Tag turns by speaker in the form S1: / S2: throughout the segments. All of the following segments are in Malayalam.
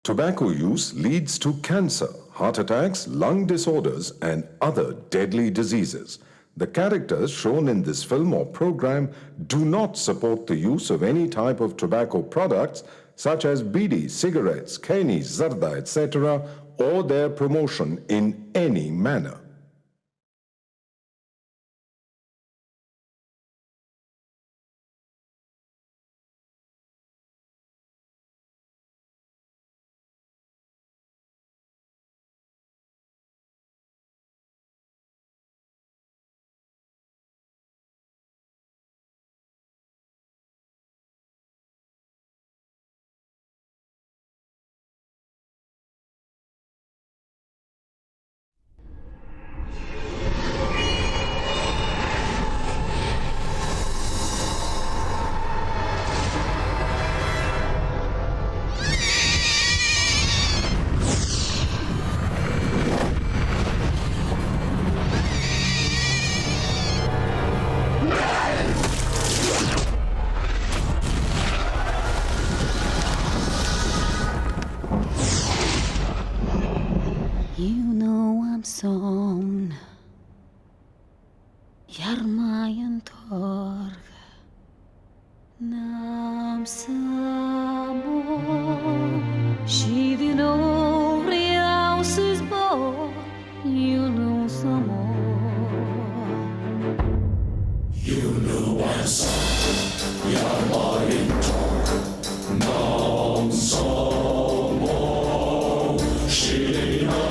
S1: Tobacco use leads to cancer, heart attacks, lung disorders, and other deadly diseases. The characters shown in this film or program do not support the use of any type of tobacco products such as bidi, cigarettes, keni, zarda, etc., or their promotion in any manner.
S2: Som Jarmajan torg Nam samo Shivino Riausis bo You know some more
S3: You know I'm sorry Jarmajan torg Nam samo Shivino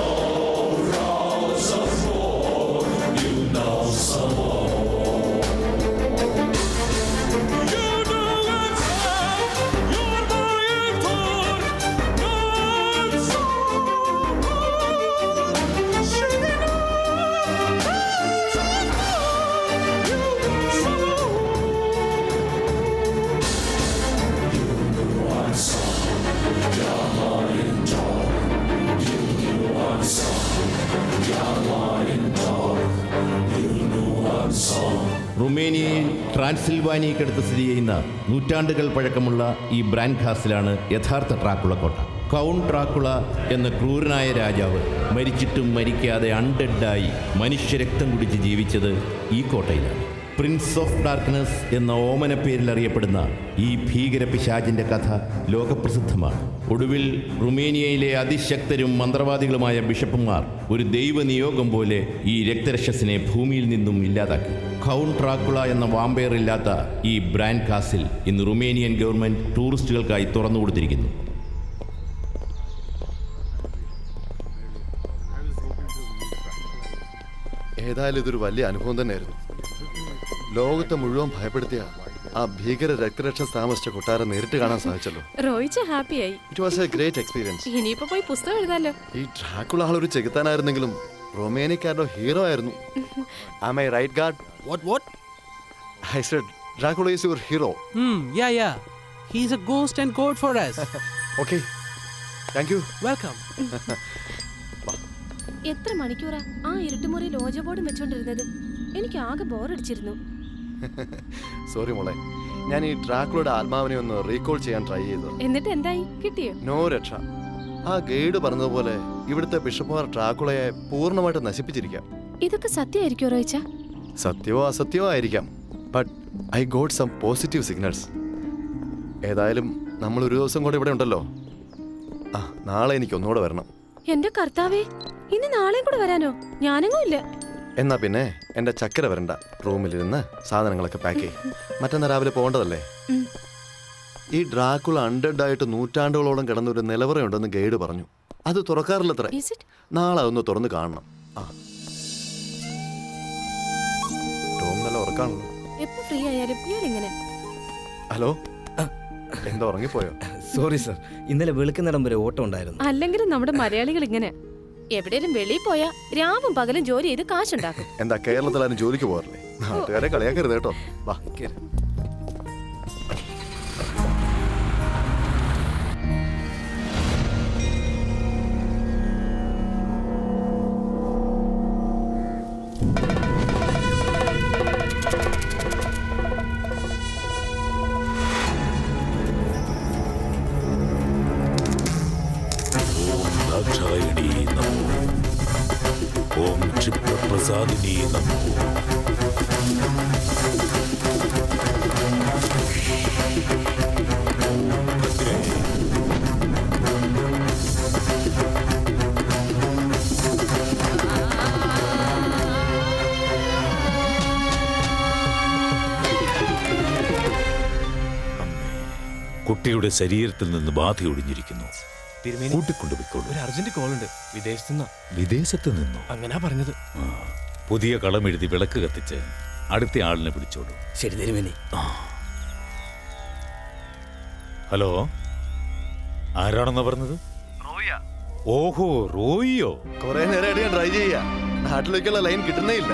S4: റുമേനിയയിൽ ട്രാൻസിൽവാനിയക്കടുത്ത് സ്ഥിതി ചെയ്യുന്ന നൂറ്റാണ്ടുകൾ പഴക്കമുള്ള ഈ ബ്രാൻഡ് കാസിലാണ് യഥാർത്ഥ ഡ്രാക്കുള കോട്ട. കൗണ്ട് ഡ്രാക്കുള എന്ന ക്രൂരനായ രാജാവ് മരിച്ചിട്ടും മരിക്കാതെ അൺഡെഡായി മനുഷ്യരക്തം കുടിച്ച് ജീവിച്ചത് ഈ കോട്ടയിലാണ്. പ്രിൻസ് ഓഫ് ഡാർക്ക്നെസ് എന്ന ഓമന പേരിൽ അറിയപ്പെടുന്ന ഈ ഭീകര പിശാചിൻ്റെ കഥ ലോകപ്രസിദ്ധമാണ്. ഒടുവിൽ റുമേനിയയിലെ അതിശക്തരും മന്ത്രവാദികളുമായ ബിഷപ്പുമാർ ഒരു ദൈവനിയോഗം പോലെ ഈ രക്തരക്ഷസിനെ ഭൂമിയിൽ നിന്നും ഇല്ലാതാക്കി. കൗണ്ട് ഡ്രാക്കുള എന്ന വാമ്പയർ ഇല്ലാത്ത ഈ ബ്രാൻഡ് കാസിൽ ഇന്ന് റുമേനിയൻ ഗവൺമെൻറ് ടൂറിസ്റ്റുകൾക്കായി തുറന്നു കൊടുത്തിരിക്കുന്നു.
S5: ഏതായാലും ഇതൊരു വലിയ അനുഭവം തന്നെയായിരുന്നു. ലോകത്തെ മുഴുവൻ ഭയപ്പെടുത്തിയ ആ ഭീകര രക്തരക്ഷ താമസിച്ച കൊട്ടാരം നേരിട്ട് കാണാൻ സാധിച്ചല്ലോ.
S6: റോയിച്ച് ഹാപ്പിയായി.
S5: It was A great experience.
S6: ഇനിയിപ്പോ പോയി പുസ്തകം എഴുതാലോ.
S5: ഈ ഡ്രാക്കുള ആളൊരു ചെകുത്താനായിരുന്നെങ്കിലും റൊമേനിയക്കാരുടെ ഹീറോ ആയിരുന്നു. Am I right, God?
S7: What?
S5: I said Dracula is your hero.
S7: Yeah. He's a ghost and god for us.
S5: Okay. Thank you.
S7: Welcome.
S6: എത്ര മണിക്കൂറാ ആ ഇരുട്ടുമുറിയിൽ ഓജ ബോർഡും വെച്ചോണ്ടിരുന്നത്? എനിക്ക് ആകെ ബോറടിച്ചിരുന്നു.
S5: സോറി മോളെ, ഞാൻ ഈ ഡ്രാക്കുളയുടെ ആത്മാവിനെ ഒന്ന് റീകോൾ ചെയ്യാൻ ട്രൈ ചെയ്തു.
S6: എന്നിട്ട് എന്തായി? കിട്ടിയോ?
S5: നോ രക്ഷ. ആ ഗൈഡ് പറഞ്ഞതുപോലെ ഇവിടുത്തെ ബിഷപ്പുമാർ ഡ്രാക്കുളയെ പൂർണ്ണമായിട്ട് നശിപ്പിച്ചിരിക്കാം.
S6: ഇതൊക്കെ സത്യമായിരിക്കോ റോയിച്ച?
S5: സത്യമോ അസത്യമോ ആയിരിക്കാം. But I got some positive signals. ഏതായാലും നമ്മൾ ഒരു ദിവസം കൂടെ ഇവിടെ ഉണ്ടല്ലോ. നാളെ എനിക്ക് ഒന്നുകൂടെ വരണം.
S6: എന്റെ കർത്താവേ, ഇനി നാളെയും കൂടെ വരാനോ? ഞാനെങ്ങും ഇല്ല.
S5: എന്നാ പിന്നെ എന്റെ ചക്കര വരണ്ട. റൂമിലിരുന്ന് സാധനങ്ങളൊക്കെ പാക്ക് ചെയ്യും. മറ്റന്നാ രാവിലെ പോകേണ്ടതല്ലേ. ഈ ഡ്രാക്കുള അൺഡെഡായിട്ട് നൂറ്റാണ്ടുകളോളം കിടന്നൊരു നിലവറയുണ്ടെന്ന് ഗൈഡ് പറഞ്ഞു. അത് തുറക്കാറില്ലത്രേ. നാളെ ഒന്ന് തുറന്ന് കാണണം. ടോം നല്ല ഉറക്കാണല്ലോ.
S6: എപ്പോ ഫ്രീ ആയാലും ഇങ്ങനെ.
S5: ഹലോ, എന്താ ഉറങ്ങിപ്പോയോ?
S8: സോറി സർ, ഇന്നലെ വെളുക്കുന്നിടം വരെ ഓട്ടം ഉണ്ടായിരുന്നു.
S6: അല്ലെങ്കിലും നമ്മുടെ മലയാളികൾ ഇങ്ങനെ എവിടെയും വെളിയിൽ പോയാ രാവും പകലും ജോലി ചെയ്ത് കാശുണ്ടാക്കും.
S5: എന്താ കേരളത്തിലാരും ജോലിക്ക് പോകാറില്ലേ? നാട്ടുകാരെ കളിയാക്കരുത് കേട്ടോ. വാ.
S3: പ്രസാദിനി നമോ. കുട്ടിയുടെ ശരീരത്തിൽ നിന്ന് ബാധ ഒഴിഞ്ഞിരിക്കുന്നു. കൂട്ടിക്കൊണ്ടുപോയിക്കോളൂ.
S8: ഒരു അർജന്റ് കോൾ ഉണ്ട് വിദേശത്തുനിന്ന്.
S3: വിദേശത്ത് നിന്നോ?
S8: അങ്ങനാ പറഞ്ഞത്.
S3: പുതിയ കളമെഴുതി വിളക്ക് കത്തിച്ച് അടുത്ത ആളിനെ വിളിച്ചോളൂ.
S8: ശരി തിരുമേനി.
S3: ഹലോ, ആരാണെന്നാ പറഞ്ഞത്? ഓഹോ, റോയിയോ?
S5: കുറെ നേരമായിട്ട് ഞാൻ ട്രൈ ചെയ്യാ. നാട്ടിലേക്കുള്ള ലൈൻ കിട്ടുന്നേ ഇല്ല.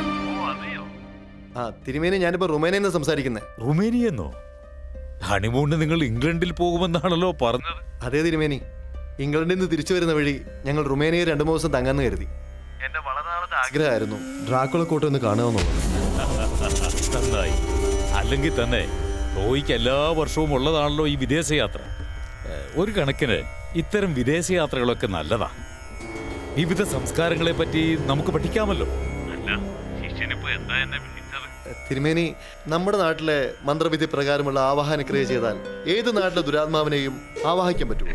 S5: തിരുമേനി, ഞാനിപ്പോ റുമേനയിൽ നിന്ന് സംസാരിക്കുന്നത്.
S3: റുമേനിയെന്നോ? ഹണിമൂണിന് നിങ്ങൾ ഇംഗ്ലണ്ടിൽ പോകുമെന്നാണല്ലോ പറഞ്ഞത്.
S5: അതേ തിരുമേനി, ഇംഗ്ലണ്ടിൽ നിന്ന് തിരിച്ചു വരുന്ന വഴി ഞങ്ങൾ റുമേനിയയിൽ 2-3 ദിവസം തങ്ങാന്ന് കരുതി. എന്റെ വളരെ നാളത്തെ ആഗ്രഹമായിരുന്നു ഡ്രാക്കുള കോട്ട ഒന്ന് കാണുമെന്നുള്ളത്.
S3: നന്നായി. അല്ലെങ്കിൽ തന്നെ റോയിക്ക് എല്ലാ വർഷവും ഉള്ളതാണല്ലോ ഈ വിദേശയാത്ര. ഒരു കണക്കിന് ഇത്തരം വിദേശയാത്രകളൊക്കെ നല്ലതാ. വിവിധ സംസ്കാരങ്ങളെ പറ്റി നമുക്ക് പഠിക്കാമല്ലോ.
S5: തിരുമേനി, നമ്മുടെ നാട്ടിലെ മന്ത്രവിധി പ്രകാരമുള്ള ആവാഹന ക്രിയ ചെയ്താൽ ഏത് നാട്ടിലെ ദുരാത്മാവിനെയും ആവാഹിക്കാൻ പറ്റുമോ?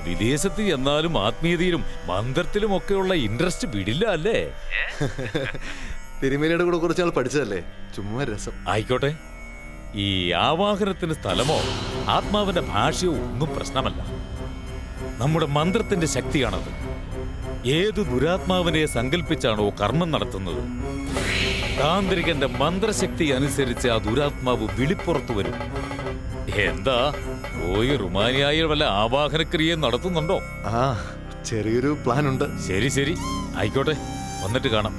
S3: വിദേശത്ത് എന്നാലും ആത്മീയതയിലും മന്ത്രത്തിലും ഒക്കെയുള്ള ഇൻട്രസ്റ്റ് വിടില്ല അല്ലേ?
S5: തിരുമേനിയുടെ കൂടെ കുറച്ച് നാൾ പഠിച്ചതല്ലേ, ചുമ്മാ രസം.
S3: ആയിക്കോട്ടെ, ഈ ആവാഹനത്തിന് സ്ഥലമോ ആത്മാവിന്റെ ഭാഷയോ ഒന്നും പ്രശ്നമല്ല. നമ്മുടെ മന്ത്രത്തിന്റെ ശക്തിയാണത്. ഏതു ദുരാത്മാവിനെ സങ്കല്പിച്ചാണോ കർമ്മം നടത്തുന്നത്, താന്ത്രികന്റെ മന്ത്രശക്തി അനുസരിച്ച് ആ ദുരാത്മാവ് വിളിപ്പുറത്തു വരും. എന്താ പോയി റുമാനിയായി വല്ല ആവാഹനക്രിയയും നടത്തുന്നുണ്ടോ?
S5: ചെറിയൊരു പ്ലാൻ ഉണ്ട്.
S3: ശരി ശരി, ആയിക്കോട്ടെ, വന്നിട്ട് കാണാം.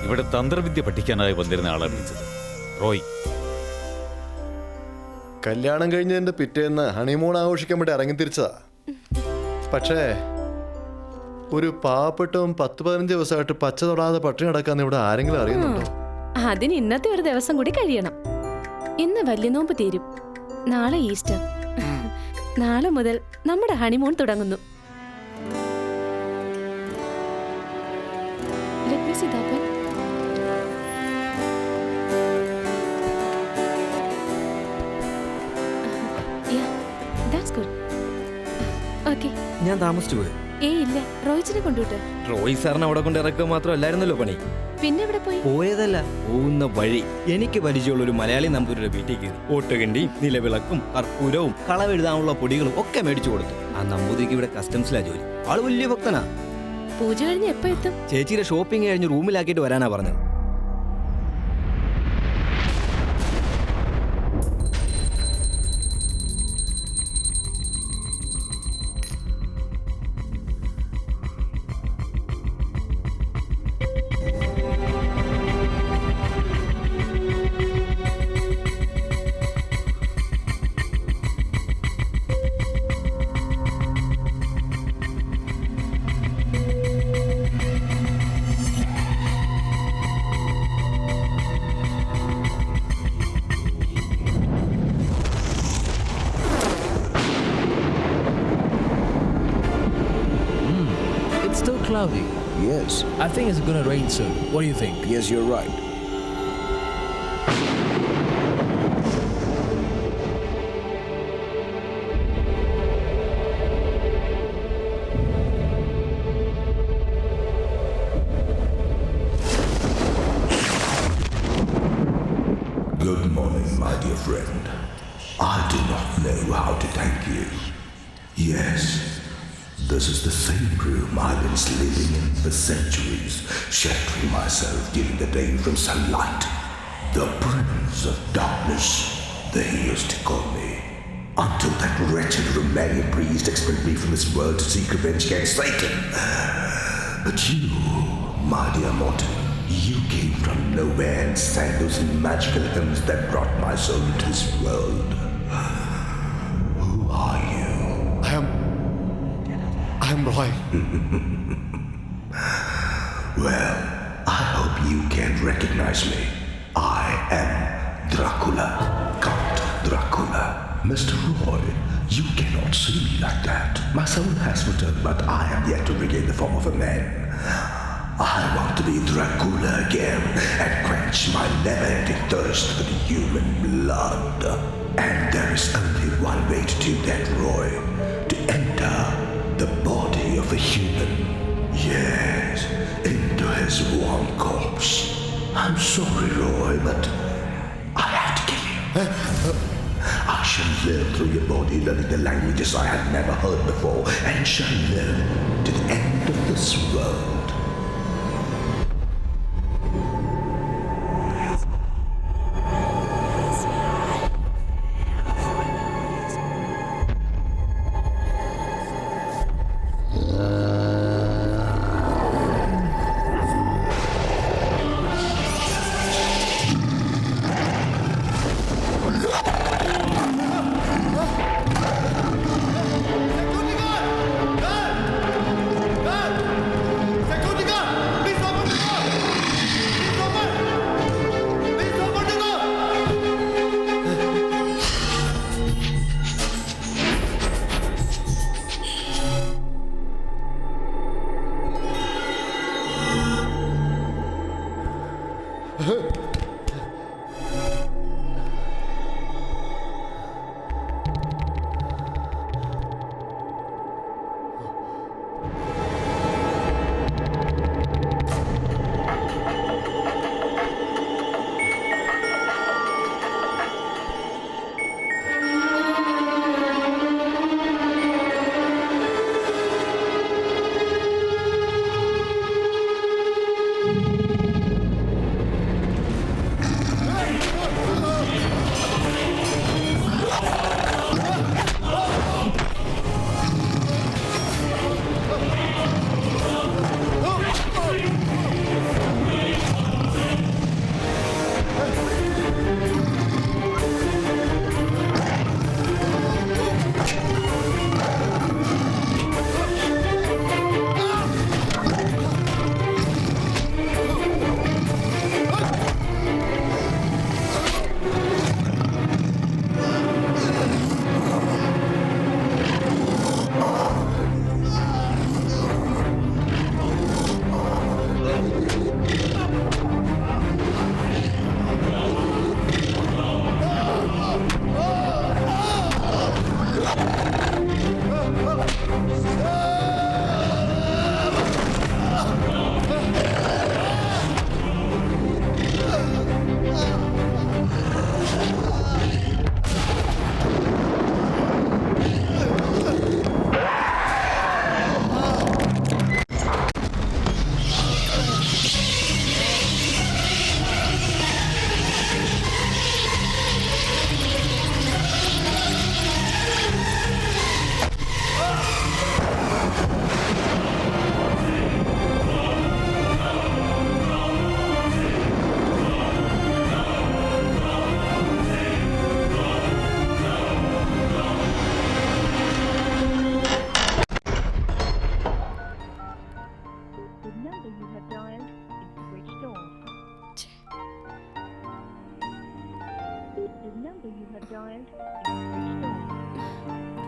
S3: ഇവിടെ തന്ത്രവിദ്യ പഠിക്കാനായി വന്നിരുന്ന ആളെ വിളിച്ചത് റോയ്.
S5: കല്യാണം കഴിഞ്ഞതിന്റെ പിറ്റേന്ന് ഹണിമൂൺ ആഘോഷിക്കാൻ വേണ്ടി ഇറങ്ങി തിരിച്ചതാ. പക്ഷേ ഒരു പാവപ്പെട്ടവും 10-15 ദിവസമായിട്ട് പച്ച തൊടാതെ പട്ടിണി കിടക്കാന്ന് ഇവിടെ ആരെങ്കിലും അറിയുന്നുണ്ടോ?
S6: അതിന് ഇന്നത്തെ ഒരു ദിവസം കൂടി കഴിയണം. ഇന്ന് വലിയ നോമ്പ് തീരും, നാളെ ഈസ്റ്റർ. നാളെ മുതൽ നമ്മുടെ ഹണിമൂൺ തുടങ്ങുന്നു. Let me see that one. Yeah, that's good. Okay.
S8: ഞാൻ താമസിച്ചു പോയി.
S6: ഇല്ല, റോയിച്ചിനെ കൊണ്ടുവിട്ട്.
S8: റോയ് സാറിന് അവിടെ കൊണ്ട് ഇറക്കുക മാത്രമല്ലായിരുന്നല്ലോ പണി.
S6: പിന്നെ എവിടെ പോയി?
S8: പോയതല്ല, പോകുന്ന വഴി എനിക്ക് പരിചയമുള്ള ഒരു മലയാളി നമ്പൂരിയുടെ വീട്ടിൽ കയറി ഓട്ടുകണ്ടിയും നിലവിളക്കും കർപ്പൂരവും കളവെഴുതാനുള്ള പൊടികളും ഒക്കെ മേടിച്ചു കൊടുത്തു. ആ നമ്പൂതിരിക്ക് ഇവിടെ കസ്റ്റംസിലാ ജോലി. ആള് വലിയ ഭക്തനാ.
S6: പൂജ കഴിഞ്ഞ് എപ്പോ എത്തും?
S8: ചേച്ചിയുടെ ഷോപ്പിംഗ് കഴിഞ്ഞ് റൂമിലാക്കിയിട്ട് വരാനാ പറഞ്ഞത്.
S7: Cloudy.
S9: Yes.
S7: I think it's gonna rain soon. What do you think?
S9: Yes, you're right.
S10: Good morning, my dear friend. I do not know how to thank you. Yes. This is the same room I've been sleeping in for centuries, sheltering myself during the day from sunlight. The Prince of Darkness, they used to call me. Until that wretched Romanian priest expelled me from this world to seek revenge against Satan. But you, my dear mortal, you came from nowhere and sang those magical hymns that brought my soul into this world. Who are you?
S5: I'm Roy.
S10: Well, I hope you can recognize me. I am Dracula, Count Dracula. Mr. Roy, You cannot see me like that. My soul has returned, but I am yet to regain the form of a man. I want to be Dracula again and quench my never-ending thirst for the human blood. And there is only one way to do that, Roy. To enter the body of a human. Yes, into his warm corpse. I'm sorry, Roy, but I have to kill you. I shall live through your body, learning the languages I had never heard before, and shall live to the end of this world.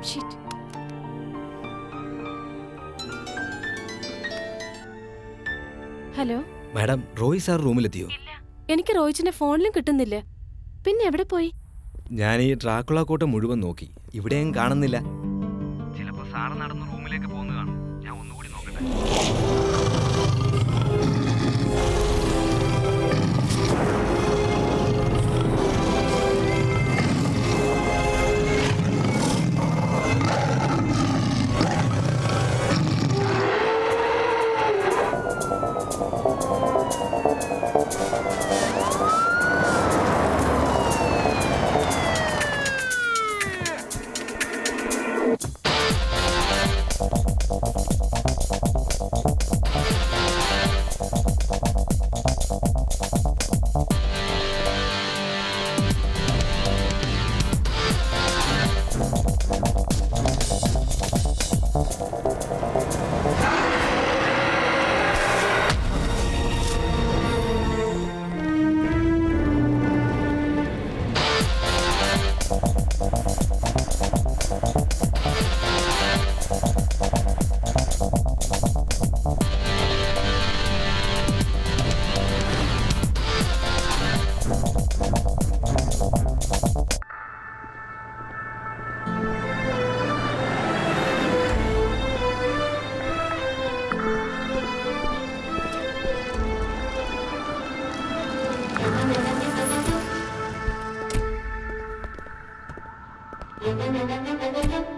S6: Shit. Hello
S8: madam Roy sir റൂമിലെത്തിയോ?
S6: എനിക്ക് റോയിച്ചിന്റെ ഫോണിലും കിട്ടുന്നില്ല. പിന്നെ എവിടെ പോയി?
S8: ഞാൻ ഈ ഡ്രാക്കുള കോട്ട മുഴുവൻ നോക്കി, ഇവിടെയും കാണുന്നില്ല. ചിലപ്പോ സാറ് നടന്ന് റൂമിലേക്ക് പോകുന്നു കാണും. ഞാൻ ഒന്നുകൂടി നോക്കട്ടെ.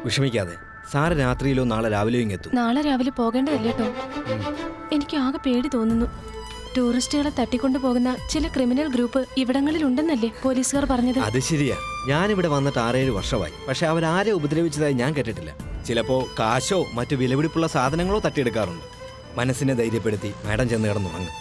S8: വിഷമിക്കാതെ, സാറ് രാത്രിയിലോ നാളെ രാവിലെയോ ഇങ്ങെത്തും.
S6: നാളെ രാവിലെ പോകേണ്ടതല്ലേ കേട്ടോ. എനിക്ക് ആകെ പേടി തോന്നുന്നു. ടൂറിസ്റ്റുകളെ തട്ടിക്കൊണ്ടു പോകുന്ന ചില ക്രിമിനൽ ഗ്രൂപ്പ് ഇവിടങ്ങളിലുണ്ടെന്നല്ലേ പോലീസുകാർ പറഞ്ഞത്?
S8: അത് ശരിയാ. ഞാനിവിടെ വന്നിട്ട് 6-7 വർഷമായി. പക്ഷെ അവരാരെ ഉപദ്രവിച്ചതായി ഞാൻ കേട്ടിട്ടില്ല. ചിലപ്പോ കാശോ മറ്റു വിലപിടിപ്പുള്ള സാധനങ്ങളോ തട്ടിയെടുക്കാറുണ്ട്. മനസ്സിനെ ധൈര്യപ്പെടുത്തി മാഡം ചെന്ന് കിടന്നുറങ്ങും.